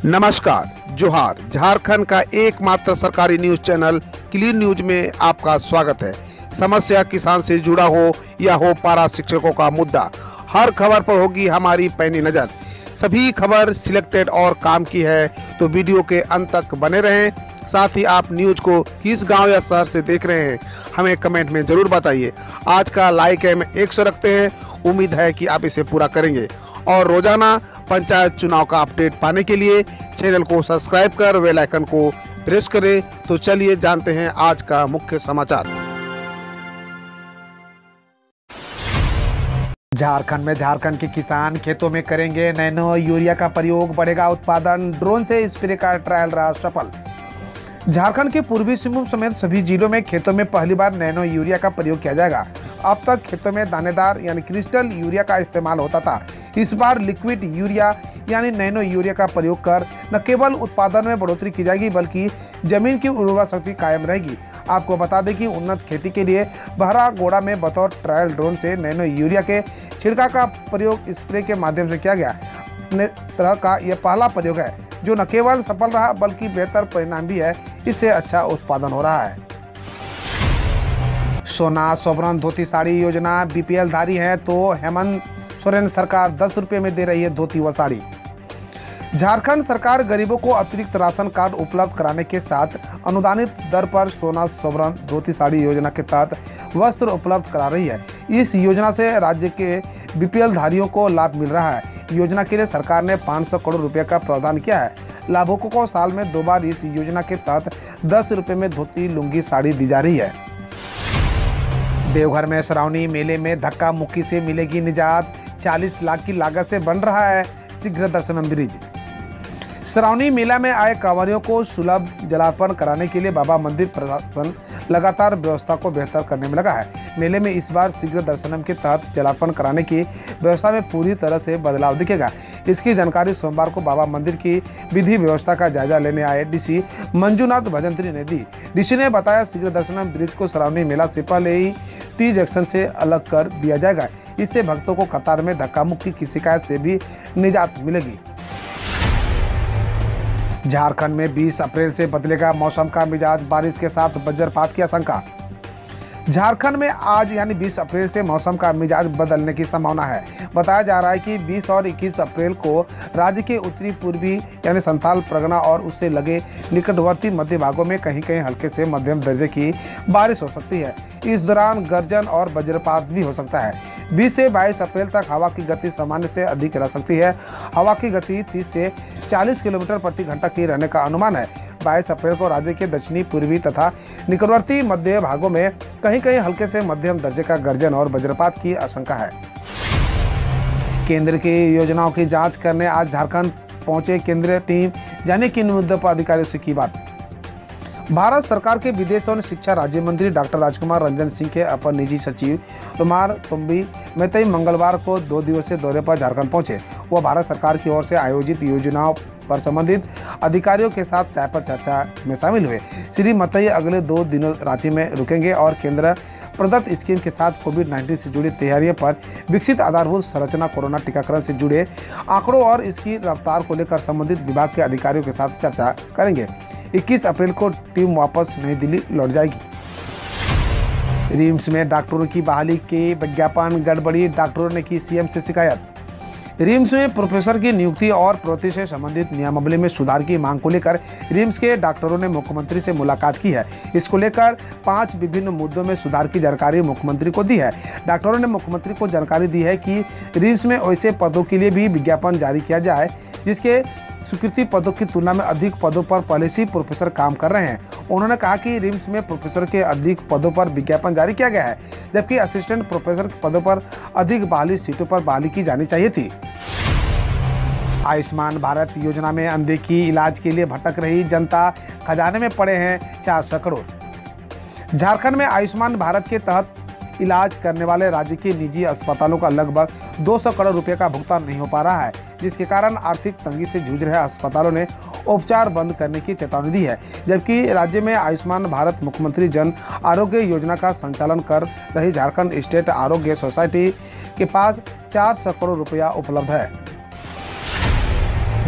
नमस्कार, जोहार। झारखंड का एकमात्र सरकारी न्यूज चैनल क्लीन न्यूज में आपका स्वागत है। समस्या किसान से जुड़ा हो या हो पारा शिक्षकों का मुद्दा, हर खबर पर होगी हमारी पैनी नज़र। सभी खबर सिलेक्टेड और काम की है, तो वीडियो के अंत तक बने रहें। साथ ही आप न्यूज को किस गांव या शहर से देख रहे हैं, हमें कमेंट में जरूर बताइए। आज का लाइक हम 100 रखते हैं, उम्मीद है कि आप इसे पूरा करेंगे। और रोजाना पंचायत चुनाव का अपडेट पाने के लिए चैनल को सब्सक्राइब कर बेल आइकन को प्रेस करें। तो चलिए जानते हैं आज का मुख्य समाचार। झारखंड के किसान खेतों में करेंगे नैनो यूरिया का प्रयोग, बढ़ेगा उत्पादन, ड्रोन से स्प्रे का ट्रायल रहा सफल। झारखंड के पूर्वी सिंहभूम समेत सभी जिलों में खेतों में पहली बार नैनो यूरिया का प्रयोग किया जाएगा। अब तक खेतों में दानेदार यानी क्रिस्टल यूरिया का इस्तेमाल होता था। इस बार लिक्विड यूरिया यानी नैनो यूरिया का प्रयोग कर न केवल उत्पादन में बढ़ोतरी की जाएगी, बल्कि जमीन की उर्वरा शक्ति कायम रहेगी। आपको बता दें कि उन्नत खेती के लिए बहरागोड़ा में बतौर ट्रायल ड्रोन से नैनो यूरिया के छिड़काव का प्रयोग स्प्रे के माध्यम से किया गया। अपने तरह का यह पहला प्रयोग है जो न केवल सफल रहा बल्कि बेहतर परिणाम भी है। इससे अच्छा उत्पादन हो रहा है। सोना सोबरन धोती साड़ी योजना, बीपीएल धारी है तो हेमंत सोरेन सरकार 10 रुपये में दे रही है धोती व साड़ी। झारखंड सरकार गरीबों को अतिरिक्त राशन कार्ड उपलब्ध कराने के साथ अनुदानित दर पर सोना सोबरन धोती साड़ी योजना के तहत वस्त्र उपलब्ध करा रही है। इस योजना से राज्य के बीपीएल धारियों को लाभ मिल रहा है। योजना के लिए सरकार ने 500 करोड़ रुपए का प्रावधान किया है। लाभुकों को साल में 2 बार इस योजना के तहत 10 रुपये में धोती लुंगी साड़ी दी जा रही है। देवघर में श्रावणी मेले में धक्का मुक्की से मिलेगी निजात, 40 लाख की लागत से बन रहा है शीघ्र दर्शनम ब्रिज। श्रावणी मेला में आए कांवरियों को सुलभ जलार्पण कराने के लिए बाबा मंदिर प्रशासन लगातार व्यवस्था को बेहतर करने में लगा है। मेले में इस बार शीघ्र दर्शनम के तहत जलार्पण कराने की व्यवस्था में पूरी तरह से बदलाव दिखेगा। इसकी जानकारी सोमवार को बाबा मंदिर की विधि व्यवस्था का जायजा लेने आए डीसी मंजूनाथ भजंत्री ने दी। डीसी ने बताया शीघ्र दर्शनम ब्रिज को श्रावणी मेला से पहले ही टी जंक्शन से अलग कर दिया जाएगा। इससे भक्तों को कतार में धक्का मुक्की की शिकायत से भी निजात मिलेगी। झारखंड में 20 अप्रैल से बदलेगा मौसम का मिजाज, बारिश के साथ वज्रपात की आशंका। झारखंड में आज यानी 20 अप्रैल से मौसम का मिजाज बदलने की संभावना है। बताया जा रहा है कि 20 और 21 अप्रैल को राज्य के उत्तरी पूर्वी यानी संथाल परगना और उससे लगे निकटवर्ती मध्य भागों में कहीं कहीं हल्के से मध्यम दर्जे की बारिश हो सकती है। इस दौरान गर्जन और वज्रपात भी हो सकता है। 20 से 22 अप्रैल तक हवा की गति सामान्य से अधिक रह सकती है। हवा की गति 30 से 40 किलोमीटर प्रति घंटा की रहने का अनुमान है। 22 अप्रैल को राज्य के दक्षिणी पूर्वी तथा निकटवर्ती मध्य भागों में कहीं कहीं हल्के से मध्यम दर्जे का गर्जन और वज्रपात की आशंका है। केंद्र की योजनाओं की जांच करने आज झारखंड पहुंचे केंद्रीय टीम, जाने किन मुद्दों पर अधिकारियों से की बात। भारत सरकार के विदेश और शिक्षा राज्य मंत्री डॉक्टर राजकुमार रंजन सिंह के अपर निजी सचिव कुमार तुम्बी मैतई मंगलवार को 2 दिवसीय दौरे पर झारखंड पहुंचे। वह भारत सरकार की ओर से आयोजित योजनाओं पर संबंधित अधिकारियों के साथ चाय पर चर्चा में शामिल हुए। श्री मतई अगले 2 दिनों रांची में रुकेंगे और केंद्र प्रदत्त स्कीम के साथ कोविड-19 से जुड़ी तैयारियों पर विकसित आधारभूत संरचना, कोरोना टीकाकरण से जुड़े आंकड़ों और इसकी रफ्तार को लेकर संबंधित विभाग के अधिकारियों के साथ चर्चा करेंगे। 21 अप्रैल को टीम वापस नई दिल्ली लौट जाएगी। रिम्स में डॉक्टरों की बहाली के विज्ञापन गड़बड़ी, डॉक्टरों ने की सीएम से शिकायत। रिम्स में प्रोफेसर की नियुक्ति और प्रवृत्ति से संबंधित नियमावली में सुधार की मांग को लेकर रिम्स के डॉक्टरों ने मुख्यमंत्री से मुलाकात की है। इसको लेकर 5 विभिन्न मुद्दों में सुधार की जानकारी मुख्यमंत्री को दी है। डॉक्टरों ने मुख्यमंत्री को जानकारी दी है कि रिम्स में ऐसे पदों के लिए भी विज्ञापन जारी किया जाए जिसके स्वीकृति पदों की तुलना में अधिक पदों पर पहले से प्रोफेसर काम कर रहे हैं। उन्होंने कहा कि रिम्स में प्रोफेसर के अधिक पदों पर विज्ञापन जारी किया गया है, जबकि असिस्टेंट प्रोफेसर पदों पर अधिक बहाली सीटों पर बहाली की जानी चाहिए थी। आयुष्मान भारत योजना में अनदेखी, इलाज के लिए भटक रही जनता, खजाने में पड़े हैं 400 करोड़। झारखंड में आयुष्मान भारत के तहत इलाज करने वाले राज्य के निजी अस्पतालों का लगभग 200 करोड़ रुपए का भुगतान नहीं हो पा रहा है, जिसके कारण आर्थिक तंगी से जूझ रहे अस्पतालों ने उपचार बंद करने की चेतावनी दी है। जबकि राज्य में आयुष्मान भारत मुख्यमंत्री जन आरोग्य योजना का संचालन कर रही झारखंड स्टेट आरोग्य सोसाइटी के पास 400 करोड़ रुपया उपलब्ध है।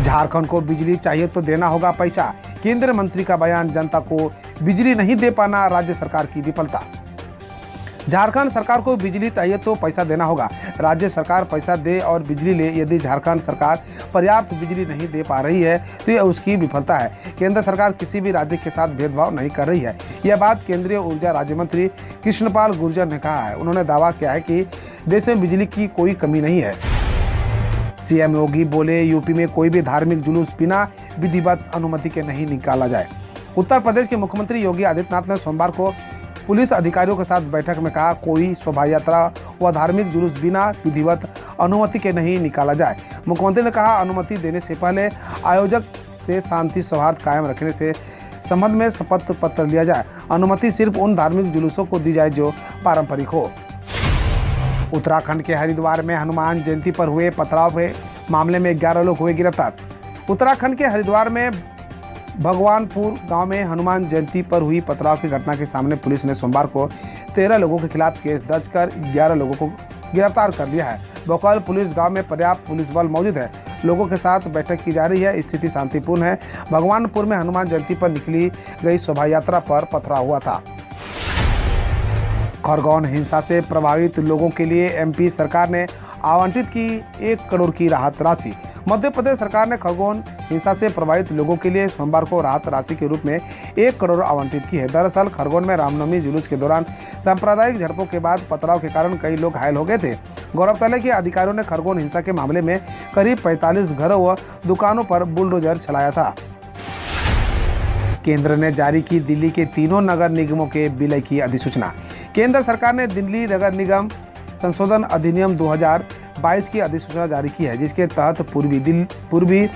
झारखंड को बिजली चाहिए तो देना होगा पैसा, केंद्रीय मंत्री का बयान। जनता को बिजली नहीं दे पाना राज्य सरकार की विफलता। झारखंड सरकार को बिजली चाहिए तो पैसा देना होगा, राज्य सरकार पैसा दे और बिजली ले। यदि झारखंड सरकार पर्याप्त बिजली नहीं दे पा रही है तो यह उसकी विफलता है। केंद्र सरकार किसी भी राज्य के साथ भेदभाव नहीं कर रही है। यह बात केंद्रीय ऊर्जा राज्य मंत्री कृष्णपाल गुर्जर ने कहा है। उन्होंने दावा किया है कि देश में बिजली की कोई कमी नहीं है। सीएम योगी बोले, यूपी में कोई भी धार्मिक जुलूस बिना विधिवत अनुमति के नहीं निकाला जाए। उत्तर प्रदेश के मुख्यमंत्री योगी आदित्यनाथ ने सोमवार को पुलिस अधिकारियों के साथ बैठक में कहा, कोई शोभा यात्रा व धार्मिक जुलूस बिना विधिवत अनुमति के नहीं निकाला जाए। मुख्यमंत्री ने कहा, अनुमति देने से पहले आयोजक से शांति सौहार्द कायम रखने से संबंध में शपथ पत्र लिया जाए। अनुमति सिर्फ उन धार्मिक जुलूसों को दी जाए जो पारंपरिक हो। उत्तराखंड के हरिद्वार में हनुमान जयंती पर हुए पथराव के मामले में 11 लोग हुए गिरफ्तार। उत्तराखंड के हरिद्वार में भगवानपुर गांव में हनुमान जयंती पर हुई पथराव की घटना के सामने पुलिस ने सोमवार को 13 लोगों के खिलाफ केस दर्ज कर 11 लोगों को गिरफ्तार कर लिया है। भोकाल पुलिस गांव में पर्याप्त पुलिस बल मौजूद है। लोगों के साथ बैठक की जा रही है। स्थिति शांतिपूर्ण है। भगवानपुर में हनुमान जयंती पर निकली गई शोभा यात्रा पर पथराव हुआ था। खरगोन हिंसा से प्रभावित लोगों के लिए एमपी सरकार ने आवंटित की 1 करोड़ की राहत राशि। मध्य प्रदेश सरकार ने खरगोन हिंसा से प्रभावित लोगों के लिए सोमवार को राहत राशि के रूप में 1 करोड़ आवंटित की है। दरअसल खरगोन में रामनवमी जुलूस के दौरान सांप्रदायिक झड़पों के बाद पथराव के कारण कई लोग घायल हो गए थे। गौरतलब है कि अधिकारियों ने खरगोन हिंसा के मामले में करीब 45 घरों व दुकानों पर बुलडोजर चलाया था। केंद्र ने जारी की दिल्ली के तीनों नगर निगमों के विलय की अधिसूचना। केंद्र सरकार ने दिल्ली नगर निगम संशोधन अधिनियम 2022 की अधिसूचना जारी की है, जिसके तहत पूर्वी,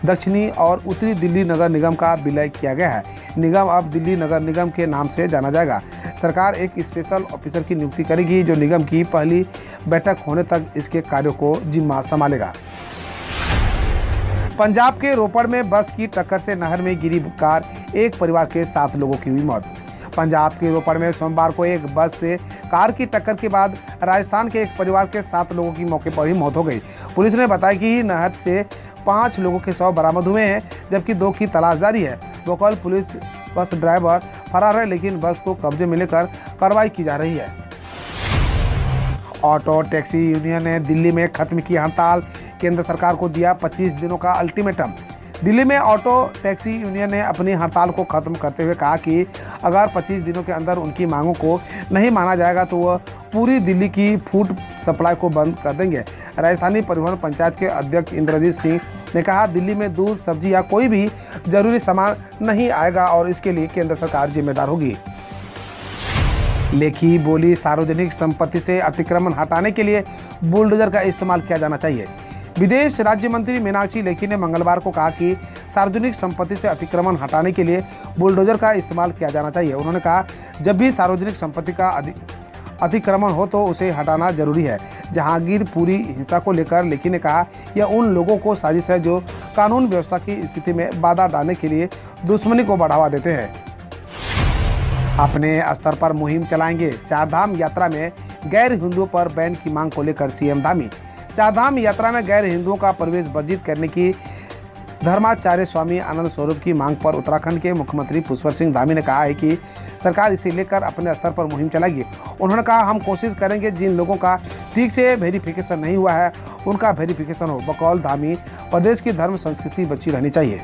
दक्षिणी और उत्तरी दिल्ली नगर निगम का विलय किया गया है। निगम अब दिल्ली नगर निगम के नाम से जाना जाएगा। सरकार एक स्पेशल ऑफिसर की नियुक्ति करेगी जो निगम की पहली बैठक होने तक इसके कार्यों को जिम्मा संभालेगा। पंजाब के रोपड़ में बस की टक्कर से नहर में गिरी कार, एक परिवार के 7 लोगों की हुई मौत। पंजाब के रोपड़ में सोमवार को एक बस से कार की टक्कर के बाद राजस्थान के एक परिवार के 7 लोगों की मौके पर ही मौत हो गई। पुलिस ने बताया कि नहर से 5 लोगों के शव बरामद हुए हैं, जबकि 2 की तलाश जारी है। भोपाल पुलिस बस ड्राइवर फरार है, लेकिन बस को कब्जे में लेकर कार्रवाई की जा रही है। ऑटो टैक्सी यूनियन ने दिल्ली में खत्म की हड़ताल, केंद्र सरकार को दिया 25 दिनों का अल्टीमेटम। दिल्ली में ऑटो टैक्सी यूनियन ने अपनी हड़ताल को खत्म करते हुए कहा कि अगर 25 दिनों के अंदर उनकी मांगों को नहीं माना जाएगा तो वह पूरी दिल्ली की फूड सप्लाई को बंद कर देंगे। राजधानी परिवहन पंचायत के अध्यक्ष इंद्रजीत सिंह ने कहा, दिल्ली में दूध, सब्जी या कोई भी जरूरी सामान नहीं आएगा और इसके लिए केंद्र सरकार जिम्मेदार होगी। लेखी बोली, सार्वजनिक संपत्ति से अतिक्रमण हटाने के लिए बुलडोजर का इस्तेमाल किया जाना चाहिए। विदेश राज्य मंत्री मीनाक्षी लेखी ने मंगलवार को कहा कि सार्वजनिक संपत्ति से अतिक्रमण हटाने के लिए बुलडोजर का इस्तेमाल किया जाना चाहिए। उन्होंने कहा, जब भी सार्वजनिक संपत्ति का अतिक्रमण हो तो उसे हटाना जरूरी है। जहांगीरपुरी हिंसा को लेकर लेखी ने कहा, यह उन लोगों को साजिश है जो कानून व्यवस्था की स्थिति में बाधा डालने के लिए दुश्मनी को बढ़ावा देते हैं। अपने स्तर पर मुहिम चलाएंगे, चारधाम यात्रा में गैर हिंदुओं पर बैन की मांग को लेकर सीएम धामी। चारधाम यात्रा में गैर हिंदुओं का प्रवेश वर्जित करने की धर्माचार्य स्वामी आनंद स्वरूप की मांग पर उत्तराखंड के मुख्यमंत्री पुष्कर सिंह धामी ने कहा है कि सरकार इसे लेकर अपने स्तर पर मुहिम चलाएगी। उन्होंने कहा, हम कोशिश करेंगे जिन लोगों का ठीक से वेरिफिकेशन नहीं हुआ है उनका वेरिफिकेशन हो। बकौल धामी, प्रदेश की धर्म संस्कृति बची रहनी चाहिए।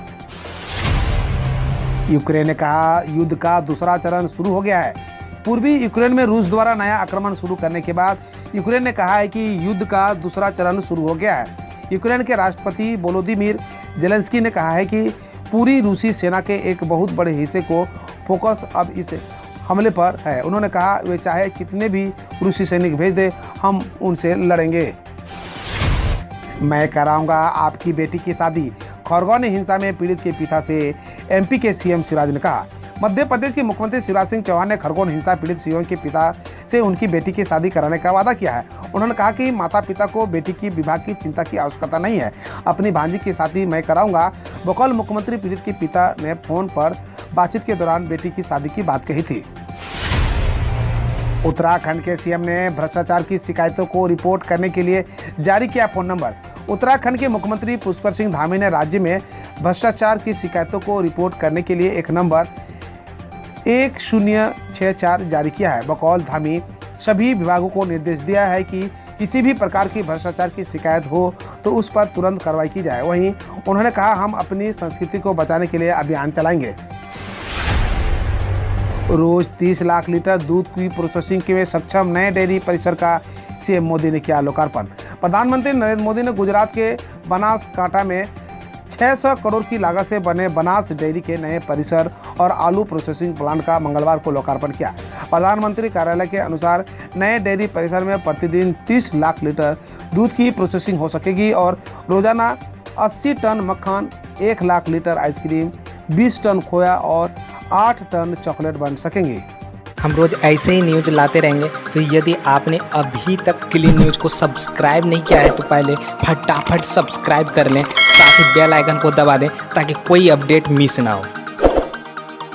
यूक्रेन ने कहा, युद्ध का दूसरा चरण शुरू हो गया है। पूर्वी यूक्रेन में रूस द्वारा नया आक्रमण शुरू करने के बाद यूक्रेन ने कहा है कि युद्ध का दूसरा चरण शुरू हो गया है। यूक्रेन के राष्ट्रपति वोलोदिमीर जेलेंस्की ने कहा है कि पूरी रूसी सेना के एक बहुत बड़े हिस्से को फोकस अब इस हमले पर है। उन्होंने कहा, वे चाहे कितने भी रूसी सैनिक भेज दे, हम उनसे लड़ेंगे। मैं कराऊंगा आपकी बेटी की शादी, खरगोन हिंसा में पीड़ित के पिता से एमपी के सीएम शिवराज ने कहा। मध्य प्रदेश के मुख्यमंत्री शिवराज सिंह चौहान ने खरगोन हिंसा पीड़ित शिवम के पिता से उनकी बेटी की शादी कराने का वादा किया है। उन्होंने कहा कि माता पिता को बेटी की विवाह की चिंता की आवश्यकता नहीं है, अपनी भांजी की शादी मैं कराऊंगा। बकौल मुख्यमंत्री पीड़ित के पिता ने फोन पर बातचीत के दौरान बेटी की शादी की बात कही थी। उत्तराखंड के सीएम ने भ्रष्टाचार की शिकायतों को रिपोर्ट करने के लिए जारी किया फोन नंबर। उत्तराखंड के मुख्यमंत्री पुष्कर सिंह धामी ने राज्य में भ्रष्टाचार की शिकायतों को रिपोर्ट करने के लिए एक नंबर 1064 जारी किया है। बकौल धामी सभी विभागों को निर्देश दिया है कि किसी भी प्रकार की भ्रष्टाचार की शिकायत हो तो उस पर तुरंत कार्रवाई की जाए। वहीं उन्होंने कहा, हम अपनी संस्कृति को बचाने के लिए अभियान चलाएंगे। रोज 30 लाख लीटर दूध की प्रोसेसिंग के लिए सक्षम नए डेयरी परिसर का सीएम मोदी ने किया लोकार्पण। प्रधानमंत्री नरेंद्र मोदी ने गुजरात के बनासकांठा में 600 करोड़ की लागत से बने बनास डेयरी के नए परिसर और आलू प्रोसेसिंग प्लांट का मंगलवार को लोकार्पण किया। प्रधानमंत्री कार्यालय के अनुसार नए डेयरी परिसर में प्रतिदिन 30 लाख लीटर दूध की प्रोसेसिंग हो सकेगी और रोजाना 80 टन मक्खन, 1 लाख लीटर आइसक्रीम, 20 टन खोया और 8 टन चॉकलेट बन सकेंगे। हम रोज ऐसे ही न्यूज लाते रहेंगे, तो यदि आपने अभी तक क्लीन न्यूज को सब्सक्राइब नहीं किया है तो पहले फटाफट सब्सक्राइब कर लें, साथ ही बेल आइकन को दबा दें ताकि कोई अपडेट मिस ना हो।